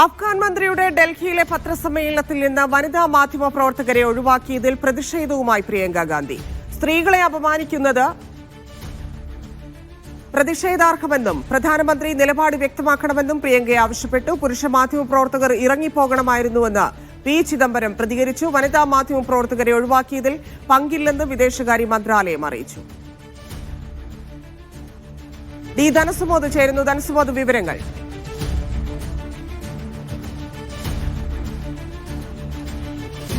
അഫ്ഗാൻ മന്ത്രിയുടെ ഡൽഹിയിലെ പത്രസമ്മേളനത്തിൽ നിന്ന് വനിതാ മാധ്യമ പ്രവർത്തകരെ ഒഴിവാക്കിയതിൽ പ്രതിഷേധവുമായി പ്രിയങ്ക ഗാന്ധി. സ്ത്രീകളെ അപമാനിക്കുന്നത് പ്രതിഷേധാർഹമെന്നും പ്രധാനമന്ത്രി നിലപാട് വ്യക്തമാക്കണമെന്നും പ്രിയങ്ക ആവശ്യപ്പെട്ടു. പുരുഷ മാധ്യമ പ്രവർത്തകർ ഇറങ്ങിപ്പോകണമായിരുന്നുവെന്ന് പി ചിദംബരം പ്രതികരിച്ചു. വനിതാ മാധ്യമ പ്രവർത്തകരെ ഒഴിവാക്കിയതിൽ പങ്കില്ലെന്ന് വിദേശകാര്യ മന്ത്രാലയം അറിയിച്ചു. ഡി ധനസുമോദ് ചേരുന്നു. ധനസുമോദ്, വിവരങ്ങൾ.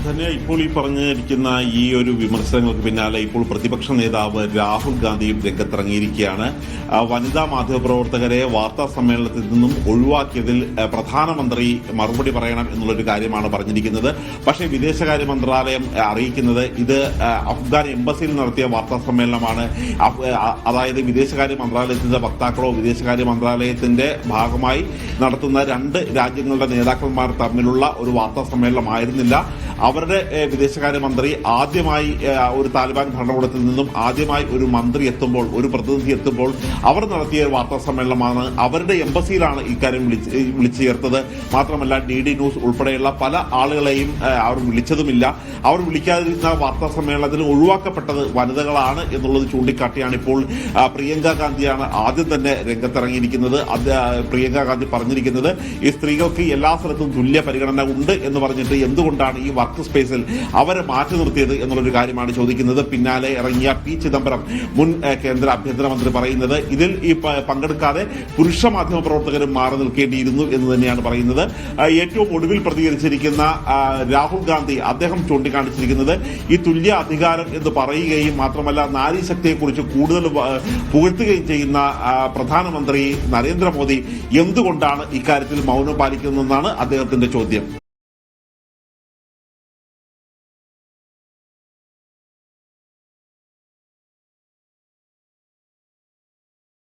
തന്നെ ഇപ്പോൾ ഈ പറഞ്ഞിരിക്കുന്ന ഈ ഒരു വിമർശനങ്ങൾക്ക് പിന്നാലെ ഇപ്പോൾ പ്രതിപക്ഷ നേതാവ് രാഹുൽ ഗാന്ധിയും രംഗത്തിറങ്ങിയിരിക്കുകയാണ്. വനിതാ മാധ്യമപ്രവർത്തകരെ വാർത്താ സമ്മേളനത്തിൽ നിന്നും ഒഴിവാക്കിയതിൽ പ്രധാനമന്ത്രി മറുപടി പറയണം എന്നുള്ളൊരു കാര്യമാണ് പറഞ്ഞിരിക്കുന്നത്. പക്ഷേ വിദേശകാര്യ മന്ത്രാലയം അറിയിക്കുന്നത് ഇത് അഫ്ഗാൻ എംബസിയിൽ നടത്തിയ വാർത്താ സമ്മേളനമാണ്. അതായത് വിദേശകാര്യ മന്ത്രാലയത്തിന്റെ വക്താക്കളോ വിദേശകാര്യ മന്ത്രാലയത്തിന്റെ ഭാഗമായി നടത്തുന്ന രണ്ട് രാജ്യങ്ങളുടെ നേതാക്കന്മാർ തമ്മിലുള്ള ഒരു വാർത്താ സമ്മേളനമായിരുന്നില്ല. അവരുടെ വിദേശകാര്യമന്ത്രി ആദ്യമായി ഒരു താലിബാൻ ഭരണകൂടത്തിൽ നിന്നും ആദ്യമായി ഒരു മന്ത്രി എത്തുമ്പോൾ, ഒരു പ്രതിനിധി എത്തുമ്പോൾ അവർ നടത്തിയ വാർത്താ സമ്മേളനമാണ്. അവരുടെ എംബസിയിലാണ് ഇക്കാര്യം വിളിച്ചു ചേർത്തത്. മാത്രമല്ല DD ന്യൂസ് ഉൾപ്പെടെയുള്ള പല ആളുകളെയും അവർ വിളിച്ചതുമില്ല. അവർ വിളിക്കാതിരുന്ന വാർത്താ സമ്മേളനത്തിൽ ഒഴിവാക്കപ്പെട്ടത് വനിതകളാണ് എന്നുള്ളത് ചൂണ്ടിക്കാട്ടിയാണ് ഇപ്പോൾ പ്രിയങ്ക ഗാന്ധിയാണ് ആദ്യം തന്നെ രംഗത്തിറങ്ങിയിരിക്കുന്നത്. പ്രിയങ്ക ഗാന്ധി പറഞ്ഞിരിക്കുന്നത് ഈ സ്ത്രീകൾക്ക് എല്ലാ സ്ഥലത്തും തുല്യ പരിഗണന ഉണ്ട് എന്ന് പറഞ്ഞിട്ട് എന്തുകൊണ്ടാണ് ഈ വർക്ക് സ്പേസിൽ അവരെ മാറ്റി നിർത്തിയത് എന്നുള്ളൊരു കാര്യമാണ് ചോദിക്കുന്നത്. പിന്നാലെ ഇറങ്ങിയ പി ചിദംബരം, മുൻ കേന്ദ്ര ആഭ്യന്തരമന്ത്രി, പറയുന്നത് ഇതിൽ ഈ പങ്കെടുക്കാതെ പുരുഷ മാധ്യമ പ്രവർത്തകരും മാറി നിൽക്കേണ്ടിയിരുന്നു എന്ന് തന്നെയാണ് പറയുന്നത്. ഏറ്റവും ഒടുവിൽ പ്രതികരിച്ചിരിക്കുന്ന രാഹുൽ ഗാന്ധി, അദ്ദേഹം ചൂണ്ടിക്കാണിച്ചിരിക്കുന്നത് ഈ തുല്യ അധികാരം എന്ന് പറയുകയും മാത്രമല്ല നാരീശക്തിയെക്കുറിച്ച് കൂടുതൽ പുകഴ്ത്തുകയും ചെയ്യുന്ന പ്രധാനമന്ത്രി നരേന്ദ്രമോദി എന്തുകൊണ്ടാണ് ഇക്കാര്യത്തിൽ മൗനം പാലിക്കുന്നതെന്നാണ് അദ്ദേഹത്തിന്റെ ചോദ്യം.